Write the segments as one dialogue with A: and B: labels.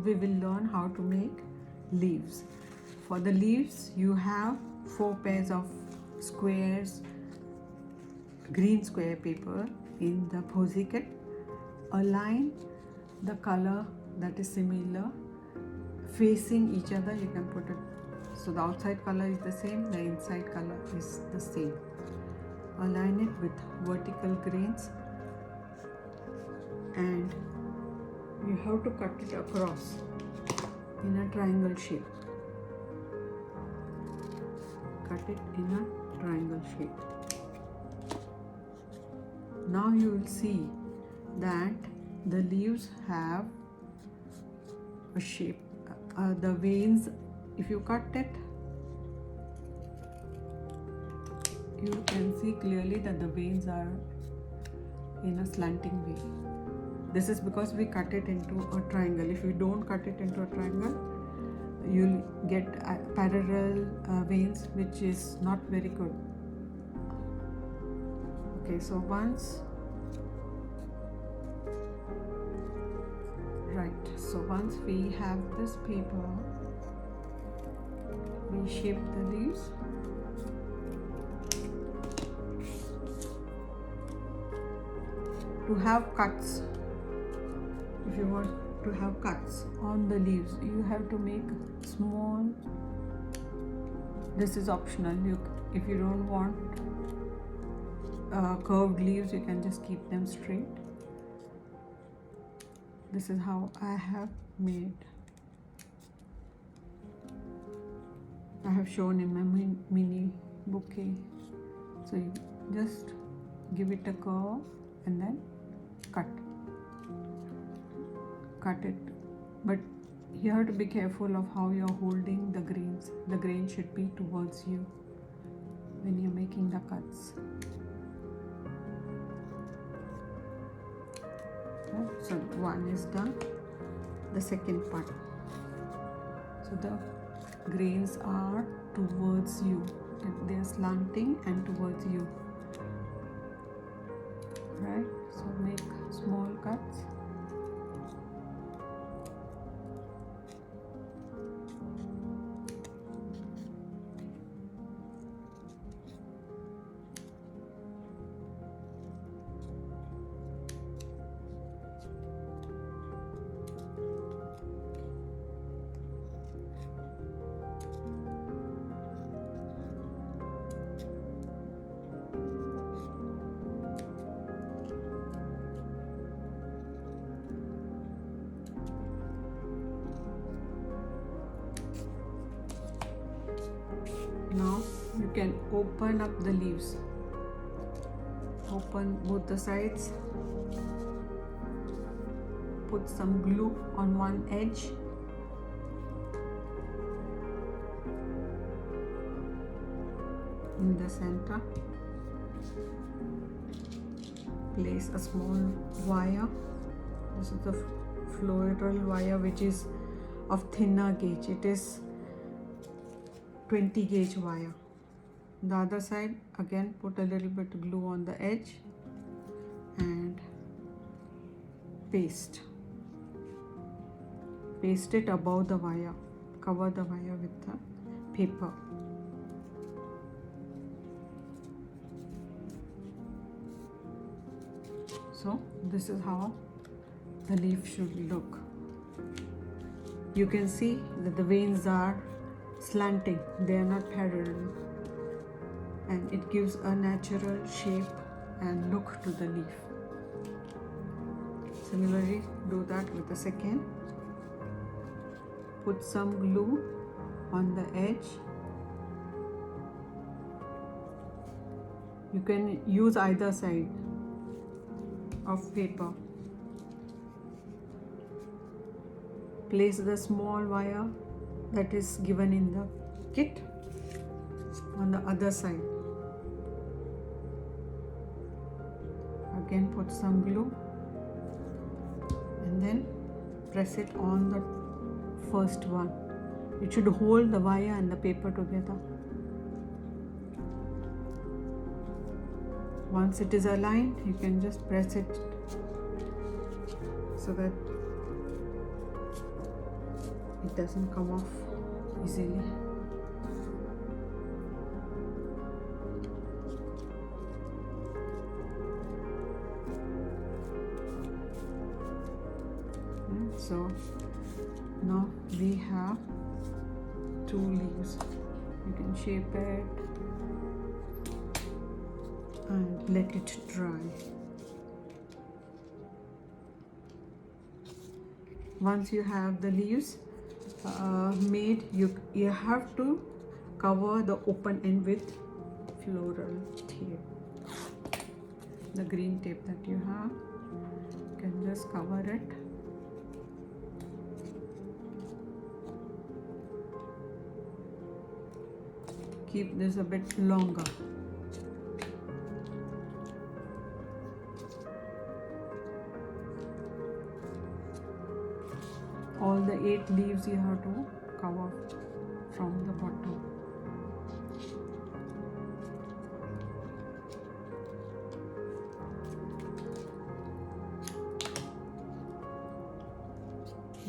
A: we will learn how to make leaves. For the leaves, you have 4 pairs of squares, green square paper in the Posy Kit. Align the color that is similar facing each other. You can put it so the outside color is the same, the inside color is the same. Align it with vertical grains and you have to cut it across in a triangle shape. Cut it in a triangle shape. Now you will see that the leaves have a shape. The veins, if you cut it, you can see clearly that the veins are in a slanting way. This is because we cut it into a triangle. If you don't cut it into a triangle, you'll get parallel veins, which is not very good. Okay, so once we have this paper, we shape the leaves. To have cuts, if you want to have cuts on the leaves, you have to make small. This is optional. If you don't want curved leaves, you can just keep them straight. This is how I have made. I have shown in my mini bouquet. So you just give it a curve and then cut it, but you have to be careful of how you're holding the grains. The grain should be towards you when you're making the cuts. Okay, so one is done. The second part, so the grains are towards you, they are slanting and towards you, right? So make small cuts. Now you can open up the leaves. Open both the sides. Put some glue on one edge. In the center, place a small wire. This is the floral wire, which is of thinner gauge. It is 20 gauge wire. The other side, again put a little bit glue on the edge and paste it above the wire. Cover the wire with the paper. So this is how the leaf should look. You can see that the veins are slanting, they are not parallel, and it gives a natural shape and look to the leaf. Similarly, do that with the second. Put some glue on the edge. You can use either side of paper. Place the small wire that is given in the kit on the other side. Again put some glue and then press it on the first one. It should hold the wire and the paper together. Once it is aligned, you can just press it so that it doesn't come off easily. So now we have 2 leaves. You can shape it and let it dry. Once you have the leaves made, you have to cover the open end with floral tape. The green tape that you have, you can just cover it. Keep this a bit longer. All the 8 leaves you have to cover from the bottom.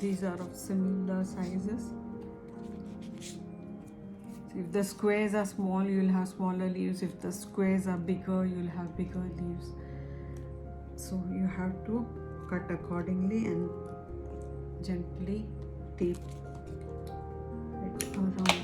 A: These are of similar sizes. If the squares are small, you will have smaller leaves. If the squares are bigger, you will have bigger leaves. So you have to cut accordingly and gently tape it around.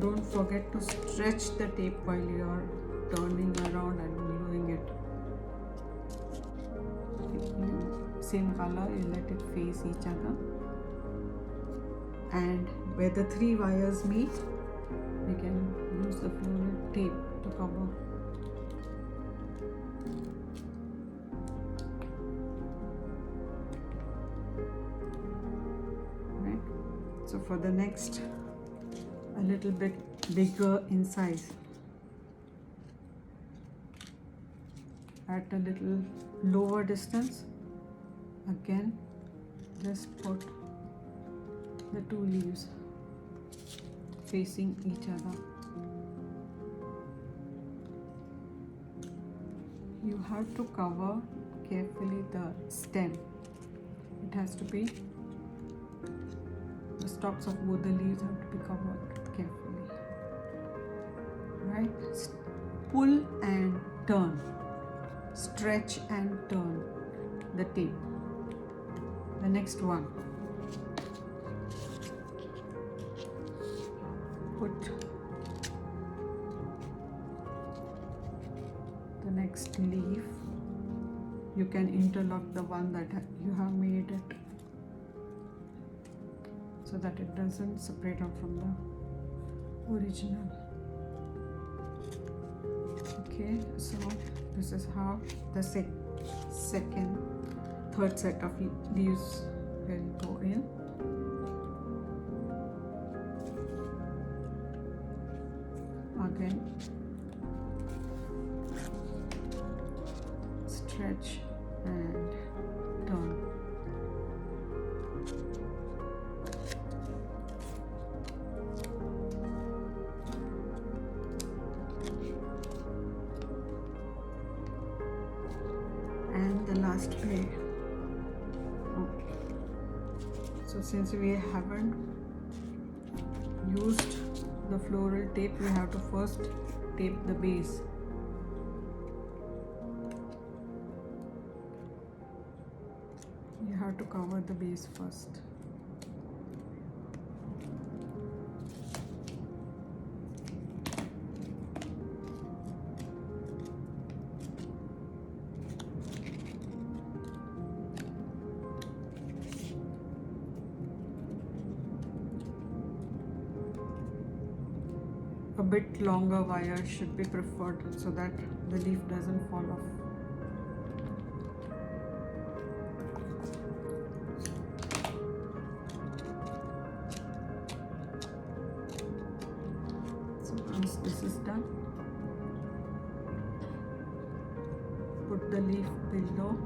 A: Don't forget to stretch the tape while you are turning around and gluing it. Same color, you let it face each other. And where the 3 wires meet, we can use the floral tape to cover. Right? So for the next, a little bit bigger in size, at a little lower distance, again just put the 2 leaves facing each other. You have to cover carefully the stem. It has to be, the stalks of both the leaves have to be covered carefully. Right? Pull and turn. Stretch and turn the tape. The next one. Put the next leaf. You can interlock the one that you have made it, so that it doesn't separate out from the original. Okay, so this is how the third set of leaves will go in. Again, stretch and turn. And the last pair. Okay. So since we haven't used the floral tape, we have to first tape the base. You have to cover the base first. A bit longer wire should be preferred so that the leaf doesn't fall off. So once this is done, put the leaf below.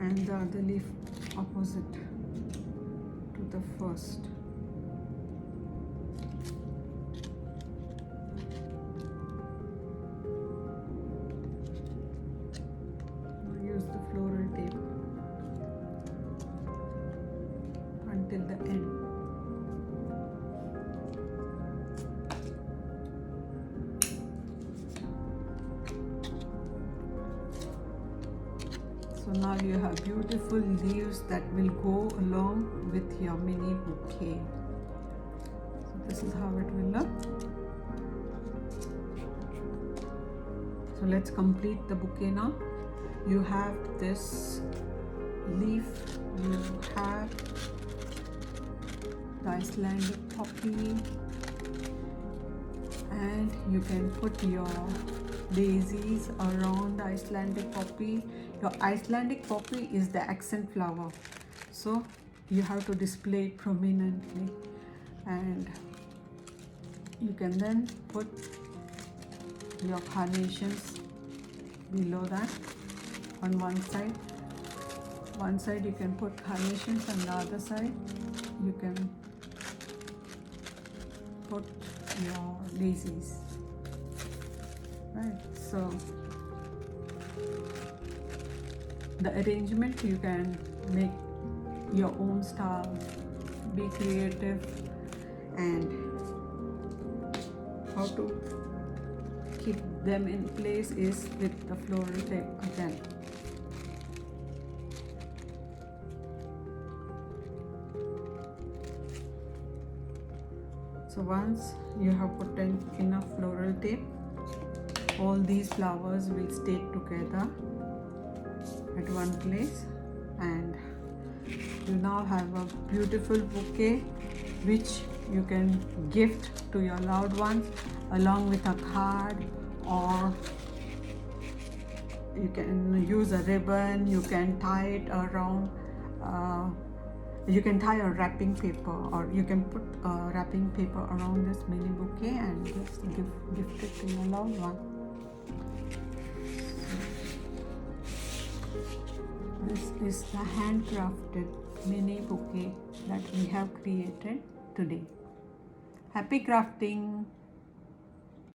A: and the other leaf opposite to the first. Now use the floral tape until the end. So now you have beautiful leaves that will go along with your mini bouquet. So this is how it will look. So let's complete the bouquet now. You have this leaf, you have the Icelandic poppy, and you can put your daisies around the Icelandic poppy. Your Icelandic poppy is the accent flower, so you have to display it prominently, and you can then put your carnations below that on one side. One side you can put carnations, and the other side you can put your daisies. Right, so the arrangement you can make your own style, be creative, and how to keep them in place is with the floral tape again. So once you have put in enough floral tape, all these flowers will stay together at one place, and you now have a beautiful bouquet which you can gift to your loved ones along with a card, or you can use a ribbon, you can tie it around, you can tie a wrapping paper, or you can put a wrapping paper around this mini bouquet and just gift it to your loved one. This is the handcrafted mini bouquet that we have created today. Happy crafting!